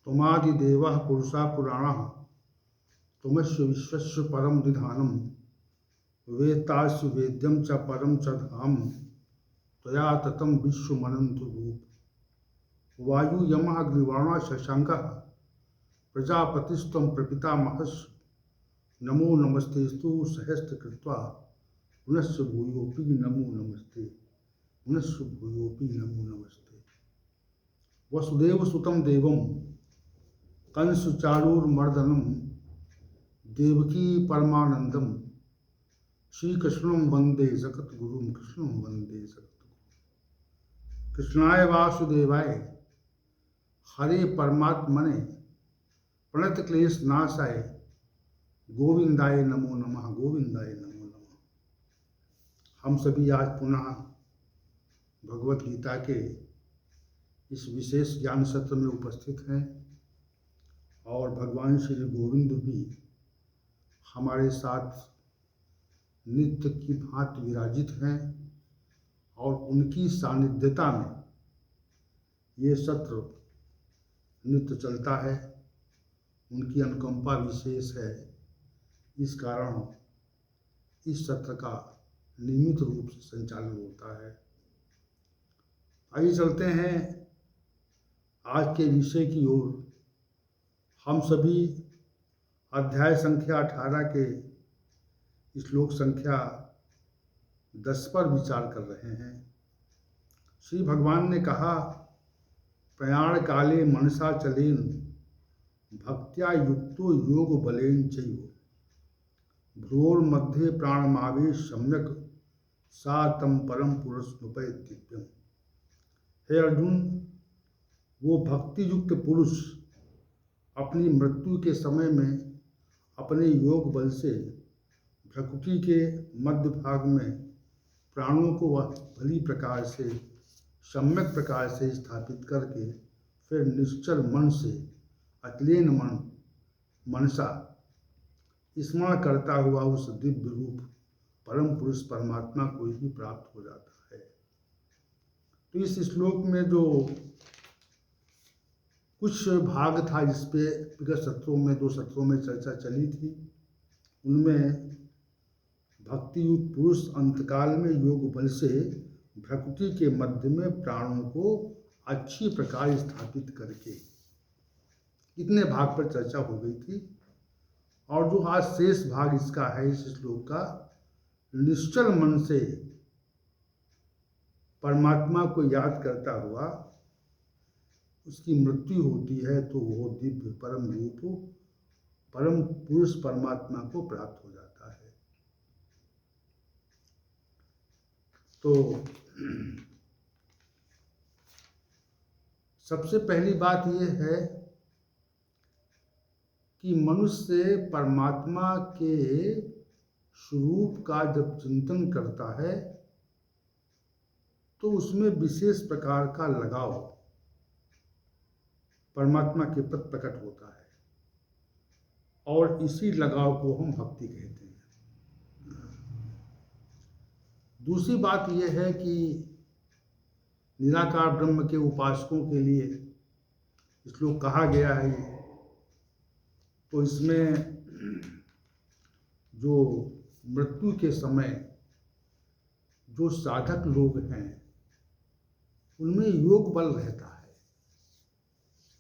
त्वमादिदेवः पुरुषा पुराणः त्वमस्य विश्वस्य परम निधानम वेत्तास्य वेद्यम च परम च धाम त्वया ततं विश्वमनन्तु रूप। वायु यमः अग्निवर्णः शशाङ्कः प्रजापतिस्त्वं प्रपितामहस्य नमो नमस्तेस्तु सहस्रकृत्वा पुनश्च भूयोऽपि नमो नमस्ते पुनश्च भूयोऽपि नमो नमस्ते। वसुदेवसुतं देवं कंसचाणूरमर्दनं देवकी परमानंदम श्रीकृष्णं वंदे जगद्गुरुं कृष्णं वंदे जगद्गुरुं। कृष्णाय वासुदेवाय हरे परमात्मने प्रणतक्लेशनाशाय गोविंदाय नमो नमः गोविंदाय नमो नमः। हम सभी आज पुनः भगवत गीता के इस विशेष ज्ञान सत्र में उपस्थित हैं और भगवान श्री गोविंद भी हमारे साथ नित्य की भांति विराजित हैं और उनकी सानिध्यता में ये सत्र नित्य चलता है। उनकी अनुकंपा विशेष है, इस कारण इस सत्र का नियमित रूप से संचालन होता है। आइए चलते हैं आज के विषय की ओर। हम सभी अध्याय संख्या 18 के श्लोक संख्या 10 पर विचार कर रहे हैं। श्री भगवान ने कहा, प्रयाण काले मनसा चलेन भक्त्या युक्तो योग बलेन चैव भ्रुवोर्मध्ये प्राणमावेश सम्यक सा तम परम पुरुषमुपैति दिव्यम। हे अर्जुन, वो भक्ति युक्त पुरुष अपनी मृत्यु के समय में अपने योग बल से भ्रकुटी के मध्य भाग में प्राणों को वह भली प्रकार से सम्यक प्रकार से स्थापित करके फिर निश्चल मन से अतलेन मनसा स्मरण करता हुआ उस दिव्य रूप परम पुरुष परमात्मा को ही प्राप्त हो जाता है। तो इस श्लोक में जो कुछ भाग था जिस पे विगत सत्रों में 2 सत्रों में चर्चा चली थी, उनमें भक्ति युक्त पुरुष अंतकाल में योग बल से भ्रकुटी के मध्य में प्राणों को अच्छी प्रकार स्थापित करके इतने भाग पर चर्चा हो गई थी। और जो आज शेष भाग इसका है, इस श्लोक का, निश्चल मन से परमात्मा को याद करता हुआ उसकी मृत्यु होती है तो वो दिव्य परम रूप परम पुरुष परमात्मा को प्राप्त हो जाता है। तो सबसे पहली बात यह है कि मनुष्य परमात्मा के स्वरूप का जब चिंतन करता है तो उसमें विशेष प्रकार का लगाव परमात्मा के प्रति प्रकट होता है और इसी लगाव को हम भक्ति कहते हैं। दूसरी बात यह है कि निराकार ब्रह्म के उपासकों के लिए श्लोक कहा गया है। तो इसमें जो मृत्यु के समय जो साधक लोग हैं उनमें योग बल रहता है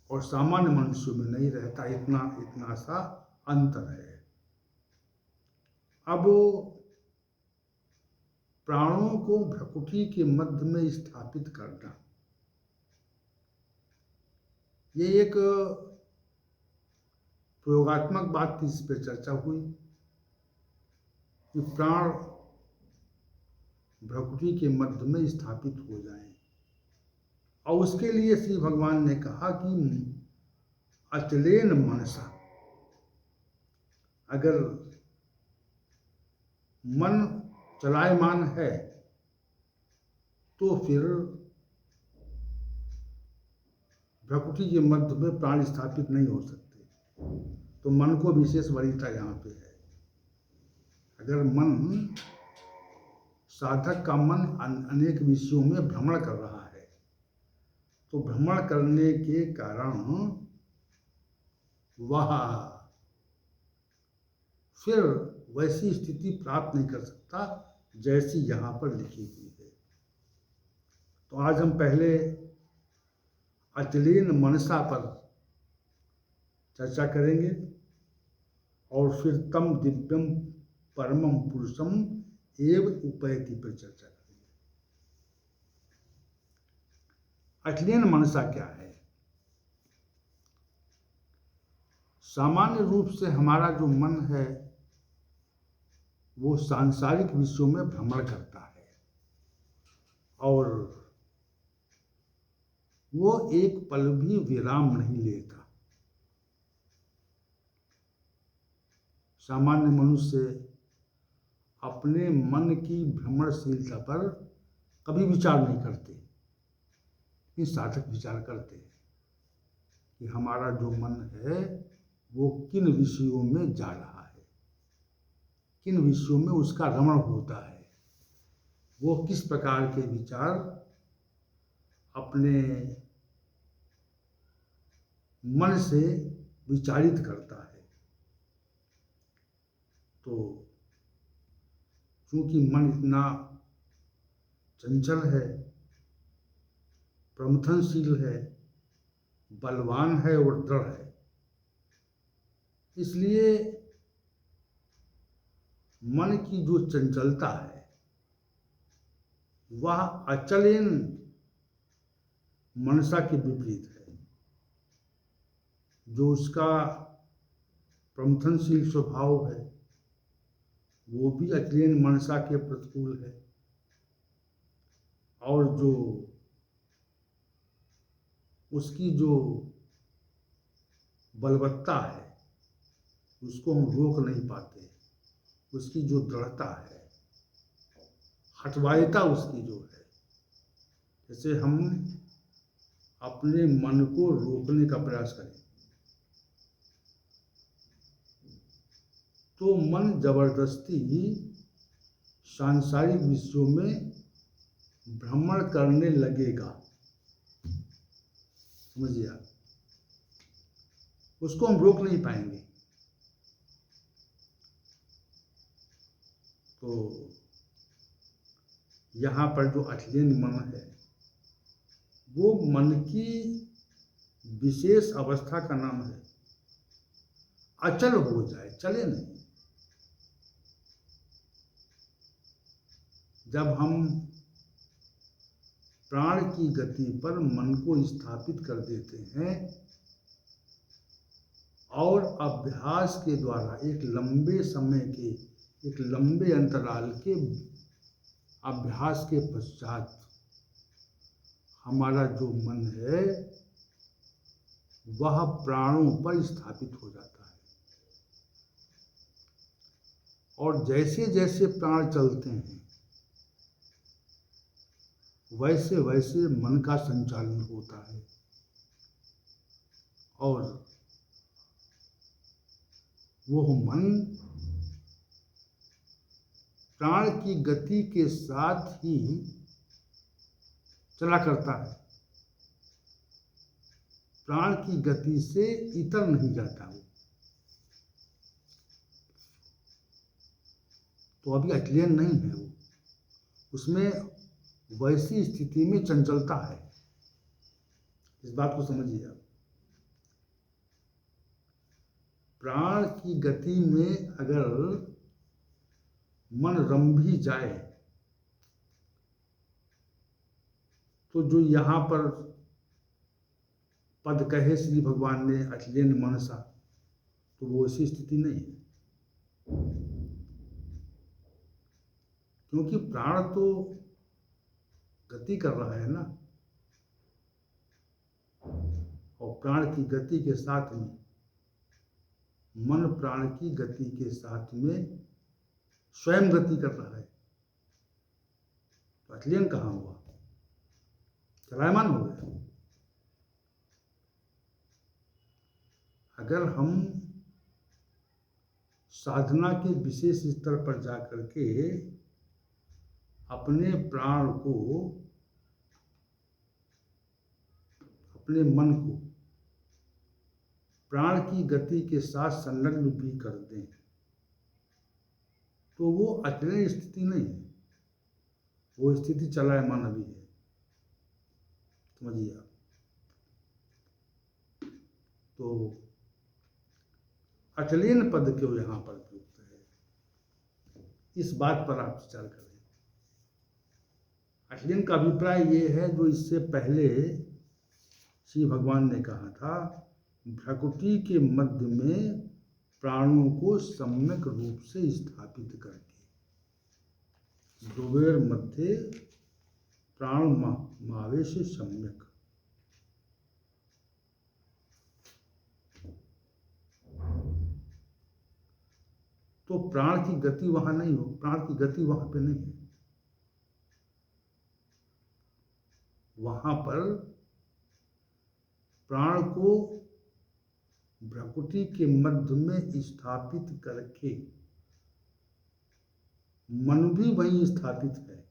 और सामान्य मनुष्यों में नहीं रहता, इतना सा अंतर है। अब प्राणों को भ्रकुटी के मध्य में स्थापित करना, ये एक प्रयोगात्मक बात थी, इस पर चर्चा हुई कि प्राण भ्रकुटी के मध्य में स्थापित हो जाएं। और उसके लिए श्री भगवान ने कहा कि अचलेन मनसा, अगर मन चलायमान है तो फिर भ्रकुटी के मध्य में प्राण स्थापित नहीं हो सकते। तो मन को विशेष वरीयता यहाँ पे है। अगर मन, साधक का मन अनेक विषयों में भ्रमण कर रहा है तो भ्रमण करने के कारण वह फिर वैसी स्थिति प्राप्त नहीं कर सकता जैसी यहाँ पर लिखी हुई है। तो आज हम पहले अचलेन मनसा पर चर्चा करेंगे और फिर तम दिव्यम परमम पुरुषम एव उपैति पर चर्चा करेंगे। अचलेन मनसा क्या है? सामान्य रूप से हमारा जो मन है वो सांसारिक विषयों में भ्रमण करता है और वो एक पल भी विराम नहीं लेता। सामान्य मनुष्य अपने मन की भ्रमणशीलता पर कभी विचार नहीं करते। ये साधक विचार करते हैं कि हमारा जो मन है वो किन विषयों में जा रहा है, किन विषयों में उसका रमण होता है, वो किस प्रकार के विचार अपने मन से विचारित करता है। तो चूंकि मन इतना चंचल है, प्रमथनशील है, बलवान है और दृढ़ है, इसलिए मन की जो चंचलता है वह अचलेन मनसा के विपरीत है। जो उसका प्रमथनशील स्वभाव है वो भी अचलेन मनसा के प्रतिकूल है, और जो उसकी जो बलवत्ता है उसको हम रोक नहीं पाते। उसकी जो दृढ़ता है, हठवायता उसकी जो है, जैसे हम अपने मन को रोकने का प्रयास करें तो मन जबरदस्ती सांसारिक विषयों में भ्रमण करने लगेगा। समझिए आप, उसको हम रोक नहीं पाएंगे। तो यहाँ पर जो अचलेन मन है वो मन की विशेष अवस्था का नाम है। अचल हो जाए, चले नहीं। जब हम प्राण की गति पर मन को स्थापित कर देते हैं और अभ्यास के द्वारा एक लंबे समय के, एक लंबे अंतराल के अभ्यास के पश्चात हमारा जो मन है वह प्राणों पर स्थापित हो जाता है, और जैसे जैसे प्राण चलते हैं वैसे वैसे मन का संचालन होता है, और वो मन प्राण की गति के साथ ही चला करता है। प्राण की गति से इतर नहीं जाता वो। तो अभी अचलेन नहीं है वो, उसमें वैसी स्थिति में चंचलता है। इस बात को समझिए आप। प्राण की गति में अगर मन रम भी जाए तो जो यहाँ पर पद कहे श्री भगवान ने अचलेन मनसा, तो वो ऐसी स्थिति नहीं है, क्योंकि प्राण तो गति कर रहा है ना, और प्राण की गति के साथ में मन प्राण की गति के साथ में स्वयं गति कर रहा है। तो अचलेन कहाँ हुआ? चलायमान हो गया। अगर हम साधना के विशेष स्तर पर जाकर के अपने प्राण को, अपने मन को प्राण की गति के साथ संलग्न भी कर दें तो वो अचलन स्थिति नहीं है, वो स्थिति चलायमान अभी है। समझिए आप। तो अचलेन पद क्यों यहाँ पर प्रयुक्त है, इस बात पर आप विचार करें। अचलेन का अभिप्राय ये है जो इससे पहले श्री भगवान ने कहा था, भ्रकुटी के मध्य में प्राणों को सम्यक रूप से स्थापित करके, ध्रुवेर मध्य प्राण मावेश सम्यक। तो प्राण की गति वहां नहीं हो, प्राण की गति वहां पे नहीं है। वहां पर प्राण को भ्रकुटी के मध्य में स्थापित करके मन भी वहीं स्थापित है।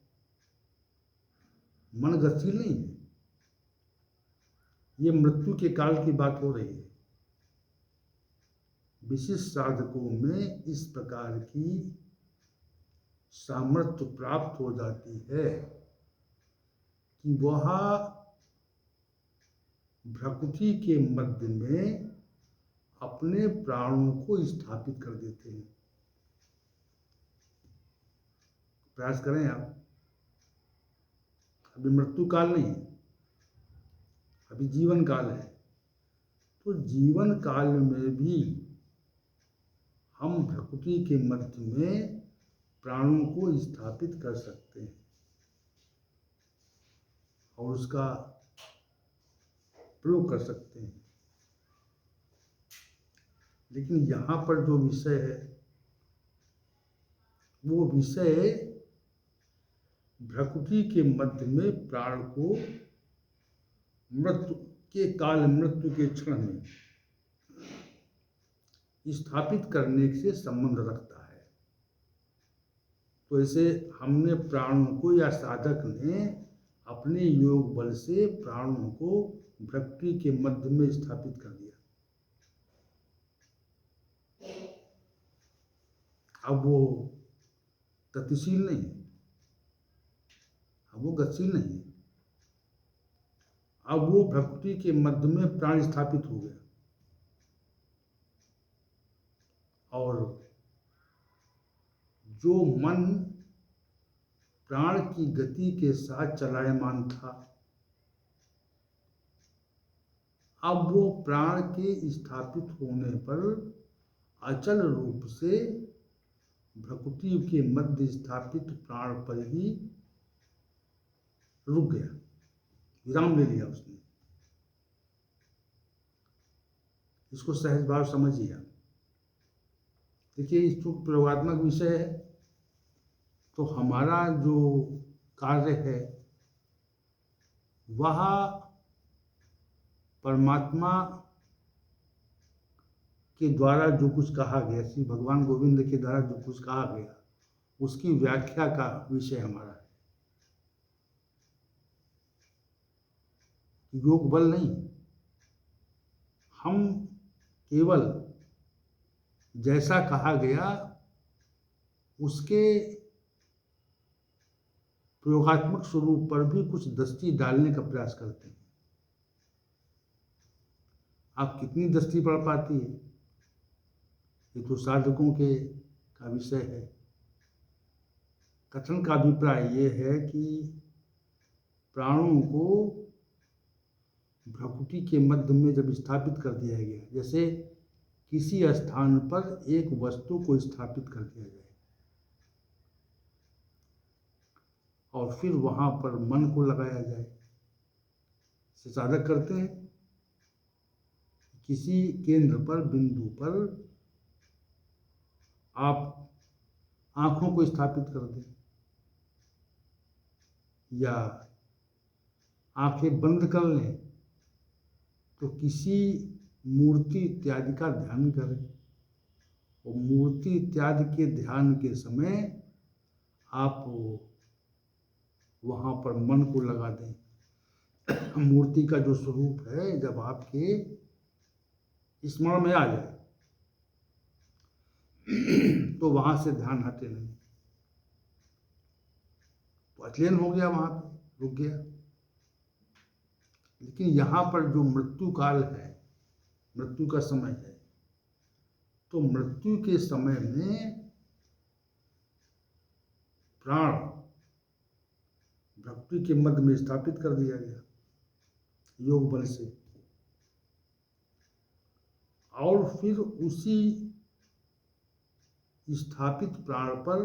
मन गतिशील नहीं है। ये मृत्यु के काल की बात हो रही है। विशिष्ट साधकों में इस प्रकार की सामर्थ्य प्राप्त हो जाती है कि वह भ्रकुटी के मध्य में अपने प्राणों को स्थापित कर देते हैं। प्रयास करें आप। अभी मृत्यु काल नहीं है, अभी जीवन काल है। तो जीवन काल में भी हम भ्रकुटी के मध्य में प्राणों को स्थापित कर सकते हैं और उसका प्रयोग कर सकते हैं। लेकिन यहाँ पर जो विषय है वो विषय भ्रकुटी के मध्य में प्राण को मृत्यु के काल, मृत्यु के क्षण में स्थापित करने से संबंध रखता है। तो ऐसे हमने प्राणों को, या साधक ने अपने योग बल से प्राणों को भ्रकुटी के मध्य में स्थापित कर दिया। अब वो गतिशील नहीं है, अब वो गतिशील नहीं है। अब वो भ्रकुटी के मध्य में प्राण स्थापित हो गया और जो मन प्राण की गति के साथ चलायमान था, अब वो प्राण के स्थापित होने पर अचल रूप से भ्रकुटी के मध्य स्थापित प्राण पर ही रुक गया, विराम ले लिया उसने। इसको सहज भाव समझिए आप। देखिए, इस चूक प्रयोगात्मक विषय है, तो हमारा जो कार्य है वह परमात्मा के द्वारा जो कुछ कहा गया, श्री भगवान गोविंद के द्वारा जो कुछ कहा गया, उसकी व्याख्या का विषय हमारा है। योग बल नहीं, हम केवल जैसा कहा गया उसके प्रयोगात्मक स्वरूप पर भी कुछ दृष्टि डालने का प्रयास करते हैं। आप कितनी दृष्टि पड़ पाती है ये तो साधकों के का विषय है। कथन का अभिप्राय ये है कि प्राणों को भ्रकुटी के मध्य में जब स्थापित कर दिया गया, जैसे किसी स्थान पर एक वस्तु को स्थापित कर दिया जाए और फिर वहाँ पर मन को लगाया जाए, से साधक करते हैं। किसी केंद्र पर, बिंदु पर आप आँखों को स्थापित कर दें या आँखें बंद कर लें, तो किसी मूर्ति इत्यादि का ध्यान करें और मूर्ति इत्यादि के ध्यान के समय आप वहाँ पर मन को लगा दें। मूर्ति का जो स्वरूप है, जब आपके स्मरण में आ जाए तो वहां से ध्यान हटे नहीं, तो अचेतन हो गया, वहां पे रुक गया। लेकिन यहाँ पर जो मृत्यु काल है, मृत्यु का समय है, तो मृत्यु के समय में प्राण भक्ति के मध्य में स्थापित कर दिया गया योग बल से, और फिर उसी स्थापित प्राण पर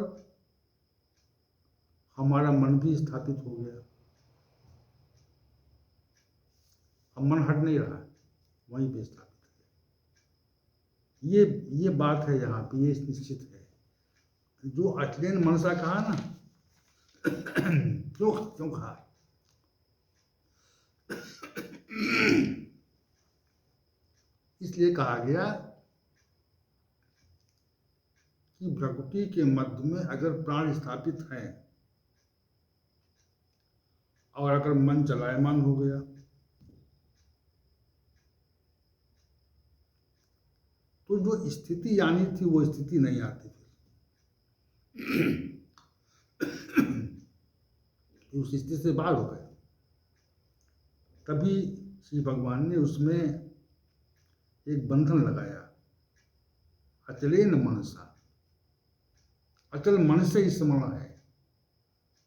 हमारा मन भी स्थापित हो गया। अब मन हट नहीं रहा, वहीं पे स्थापित है। ये बात है यहाँ पे, ये निश्चित है। जो अचलेन मनसा कहा ना, क्यों क्यों कहा? इसलिए कहा गया कि प्रकृति के मध्य में अगर प्राण स्थापित हैं और अगर मन चलायमान हो गया तो जो स्थिति आनी थी वो स्थिति नहीं आती फिर। उस स्थिति से बाहर हो गया। तभी श्री भगवान ने उसमें एक बंधन लगाया, अचलेन मनसा। अचल मन से स्मरण है,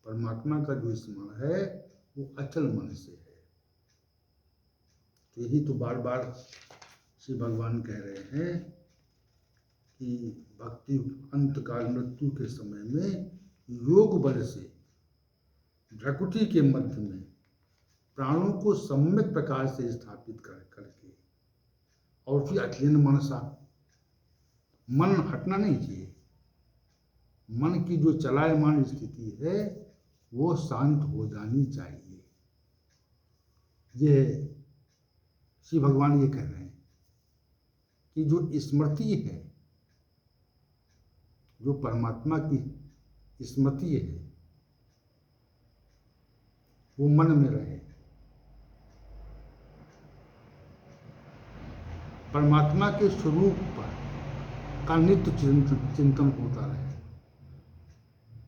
परमात्मा का जो स्मरण है वो अचल मन से है। तो यही तो बार बार श्री भगवान कह रहे हैं कि भक्ति अंतकाल मृत्यु के समय में योग बल से भ्रकुटी के मध्य में प्राणों को सम्यक प्रकार से स्थापित करके, और फिर अचलेन मनसा, मन हटना नहीं चाहिए। मन की जो चलायमान स्थिति है वो शांत हो जानी चाहिए। ये श्री भगवान ये कह रहे हैं कि जो स्मृति है, जो परमात्मा की स्मृति है, वो मन में रहे, परमात्मा के स्वरूप पर का नित्य चिंतन होता रहे,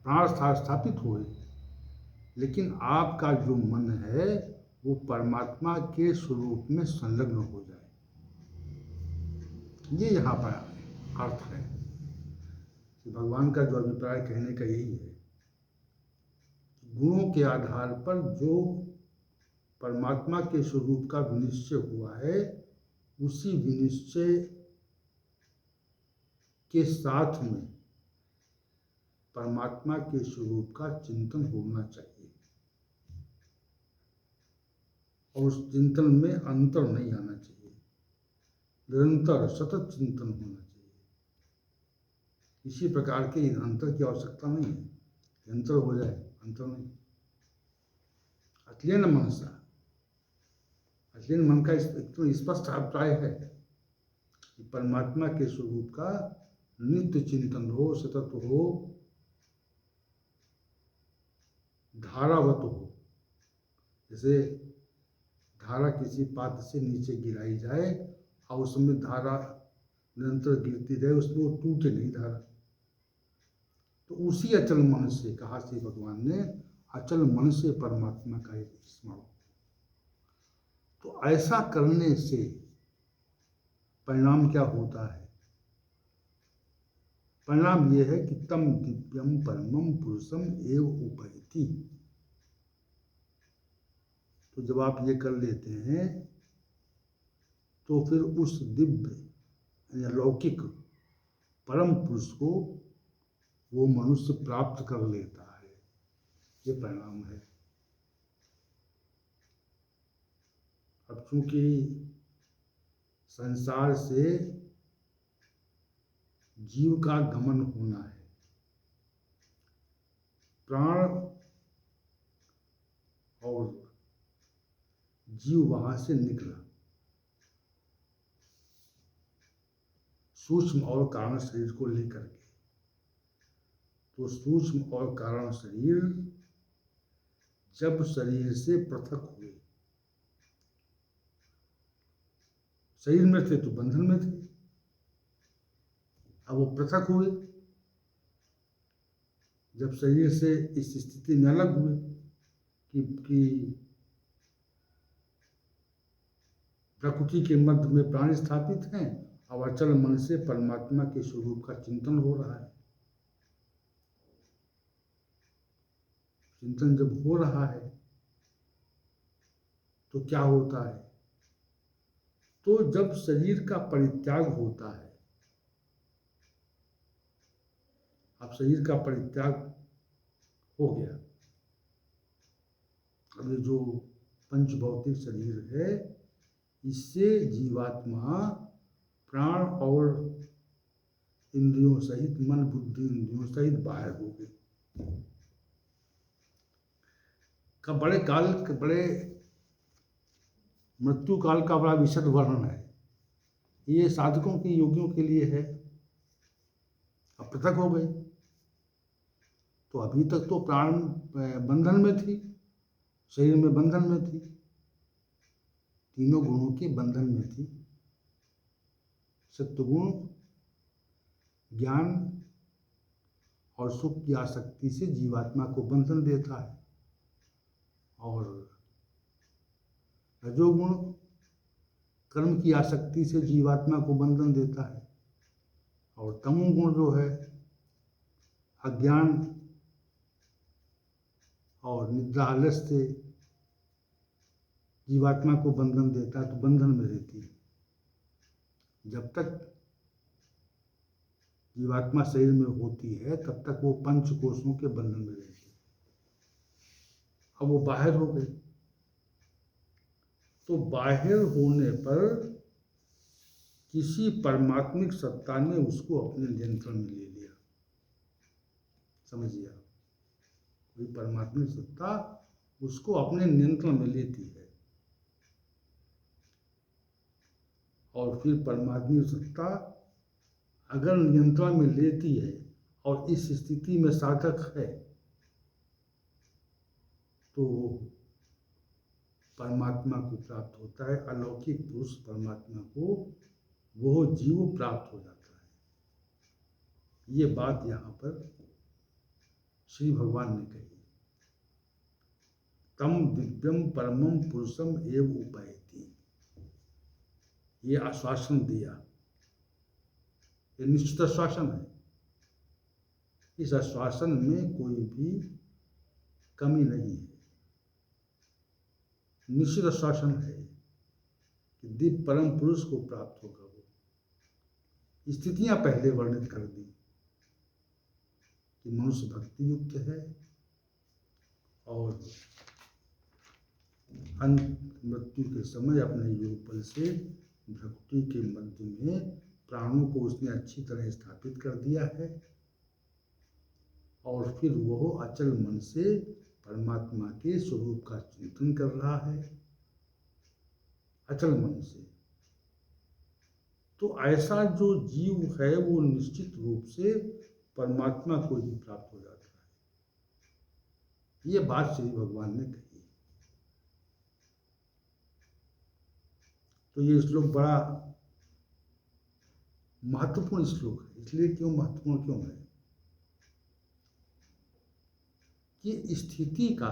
प्राण स्थापित हुए, लेकिन आपका जो मन है वो परमात्मा के स्वरूप में संलग्न हो जाए। ये यहाँ पर अर्थ है कि भगवान का जो अभिप्राय कहने का यही है, गुणों के आधार पर जो परमात्मा के स्वरूप का विनिश्चय हुआ है, उसी विनिश्चय के साथ में परमात्मा के स्वरूप का चिंतन होना चाहिए, और उस चिंतन में अंतर नहीं आना चाहिए, निरंतर सतत चिंतन होना चाहिए। किसी प्रकार के अंतर की आवश्यकता नहीं है, अंतर हो जाए, अंतर नहीं। अचलेन मनसा, अचलेन मन का इतना स्पष्ट अभिप्राय है कि परमात्मा के स्वरूप का नित्य चिंतन हो, सतत हो, धारावत हो। जैसे धारा किसी पात्र से नीचे गिराई जाए और उसमें धारा निरंतर गिरती रहे, उसमें वो टूटे नहीं धारा। तो उसी अचल मन से कहा श्री भगवान ने, अचल मन से परमात्मा का एक स्मरण। तो ऐसा करने से परिणाम क्या होता है? परिणाम यह है कि तम दिव्यम परमम पुरुषम एव उपैति। तो जब आप ये कर लेते हैं तो फिर उस दिव्य या लौकिक परम पुरुष को वो मनुष्य प्राप्त कर लेता है। ये परिणाम है। अब चूंकि संसार से जीव का गमन होना है, प्राण और जीव वहां से निकला, सूक्ष्म और कारण शरीर को लेकर के। तो सूक्ष्म और कारण शरीर जब शरीर से पृथक हुए, शरीर में थे तो बंधन में थे, अब वो पृथक हुए। जब शरीर से इस स्थिति में अलग हुए कि प्रकृति के मध्य में प्राण स्थापित हैं, और अचल मन से परमात्मा के स्वरूप का चिंतन हो रहा है। चिंतन जब हो रहा है तो क्या होता है? तो जब शरीर का परित्याग होता है, अब शरीर का परित्याग हो गया, अब ये जो पंच भौतिक शरीर है, इससे जीवात्मा प्राण और इंद्रियों सहित, मन बुद्धि इंद्रियों सहित बाहर हो गई। का बड़े मृत्यु काल का बड़ा विशद वर्णन है। ये साधकों के, योगियों के लिए है। अब पृथक हो गई तो अभी तक तो प्राण बंधन में थी, शरीर में बंधन में थी, तीनों गुणों के बंधन में थी। सत्वगुण ज्ञान और सुख की आसक्ति से जीवात्मा को बंधन देता है, और रजोगुण कर्म की आसक्ति से जीवात्मा को बंधन देता है, और तमोगुण जो है अज्ञान और निद्रा आलस्य से जीवात्मा को बंधन देता है, तो बंधन में रहती है। जब तक जीवात्मा शरीर में होती है तब तक वो पंच कोशों के बंधन में रहती है। अब वो बाहर हो गई तो बाहर होने पर किसी परमात्मिक सत्ता ने उसको अपने नियंत्रण में ले लिया। समझिए, कोई परमात्मिक सत्ता उसको अपने नियंत्रण में लेती है, और फिर परमात्मिक सत्ता अगर नियंत्रण में लेती है और इस स्थिति में साधक है, तो परमात्मा को प्राप्त होता है। अलौकिक पुरुष परमात्मा को वो जीव प्राप्त हो जाता है। ये बात यहाँ पर श्री भगवान ने कही। तम दिव्यम परमम पुरुषम एव उपैति, ये आश्वासन दिया। ये निश्चित आश्वासन है। इस आश्वासन में कोई भी कमी नहीं है। निश्चित आश्वासन है कि दिव्य परम पुरुष को प्राप्त होगा। वो स्थितियां पहले वर्णित कर दी कि मनुष्य भक्ति युक्त है, और अंत मृत्यु के समय अपने योग बल से भक्ति के मध्य में प्राणों को उसने अच्छी तरह स्थापित कर दिया है, और फिर वह अचल मन से परमात्मा के स्वरूप का चिंतन कर रहा है, अचल मन से। तो ऐसा जो जीव है वो निश्चित रूप से परमात्मा को ही प्राप्त हो जाता है। ये बात श्री भगवान ने कही। तो ये श्लोक बड़ा महत्वपूर्ण श्लोक है। इसलिए क्यों महत्वपूर्ण क्यों है कि स्थिति का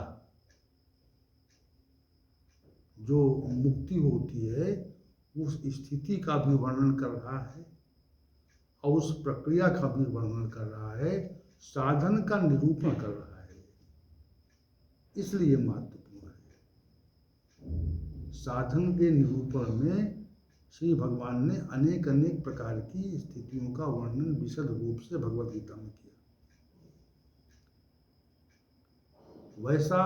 जो मुक्ति होती है उस स्थिति का भी वर्णन कर रहा है, और उस प्रक्रिया का भी वर्णन कर रहा है, साधन का निरूपण कर रहा है। इसलिए महत्वपूर्ण है। साधन के निरूपण में श्री भगवान ने अनेक अनेक प्रकार की स्थितियों का वर्णन विशद रूप से भगवद गीता में किया। वैसा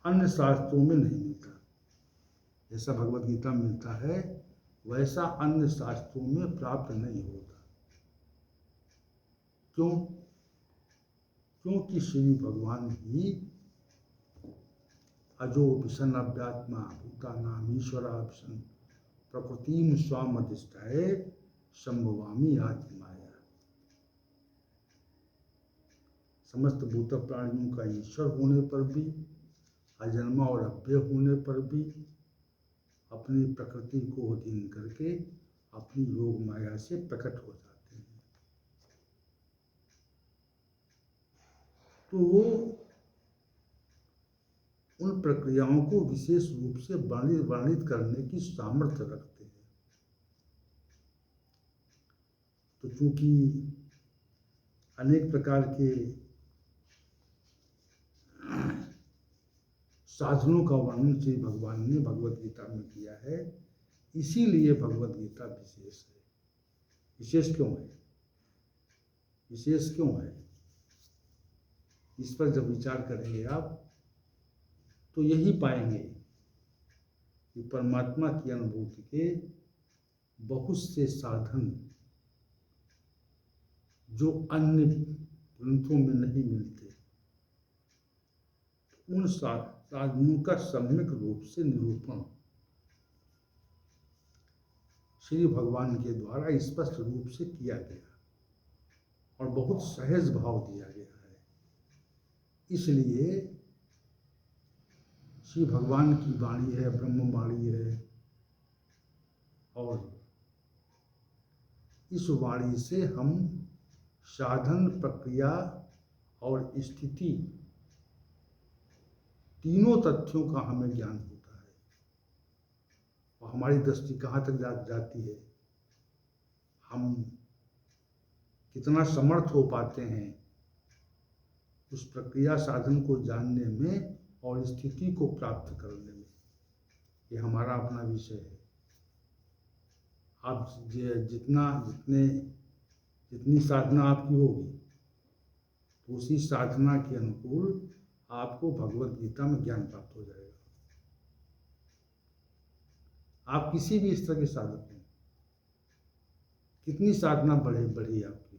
अन्य शास्त्रों में नहीं मिलता। जैसा भगवद गीता मिलता है वैसा अन्य शास्त्रों में प्राप्त नहीं होता। क्यों? क्योंकि श्री भगवान ही अजो विषन अव्यात्मा भूतानाम ईश्वरा विषन प्रकृतिम स्वामधिष्ठाय संभवामी आत्माया। समस्त भूत प्राणियों का ईश्वर होने पर भी, अजन्मा और अव्यय होने पर भी, अपनी प्रकृति को अधीन करके अपनी योग माया से प्रकट हो जाते हैं। तो वो उन प्रक्रियाओं को विशेष रूप से वर्णित करने की सामर्थ्य रखते हैं। तो चूंकि अनेक प्रकार के साधनों का वर्णन श्री भगवान ने भगवत गीता में किया है, इसीलिए भगवत गीता विशेष है। विशेष क्यों है? विशेष क्यों है, इस पर जब विचार करेंगे आप तो यही पाएंगे कि परमात्मा की अनुभूति के बहुत से साधन जो अन्य ग्रंथों में नहीं मिलते, उन साधनों का सम्यक रूप से निरूपण श्री भगवान के द्वारा स्पष्ट रूप से किया गया और बहुत सहज भाव दिया गया है। इसलिए श्री भगवान की वाणी है, ब्रह्म वाणी है, और इस वाणी से हम साधन, प्रक्रिया और स्थिति तीनों तथ्यों का हमें ज्ञान होता है। और हमारी दृष्टि कहाँ तक जाती है, हम कितना समर्थ हो पाते हैं उस प्रक्रिया साधन को जानने में और स्थिति को प्राप्त करने में, ये हमारा अपना विषय है। आप जितनी साधना आपकी होगी, तो उसी साधना के अनुकूल आपको भगवत गीता में ज्ञान प्राप्त हो जाएगा। आप किसी भी स्तर के साधक हैं, कितनी साधना बढ़ी आपकी,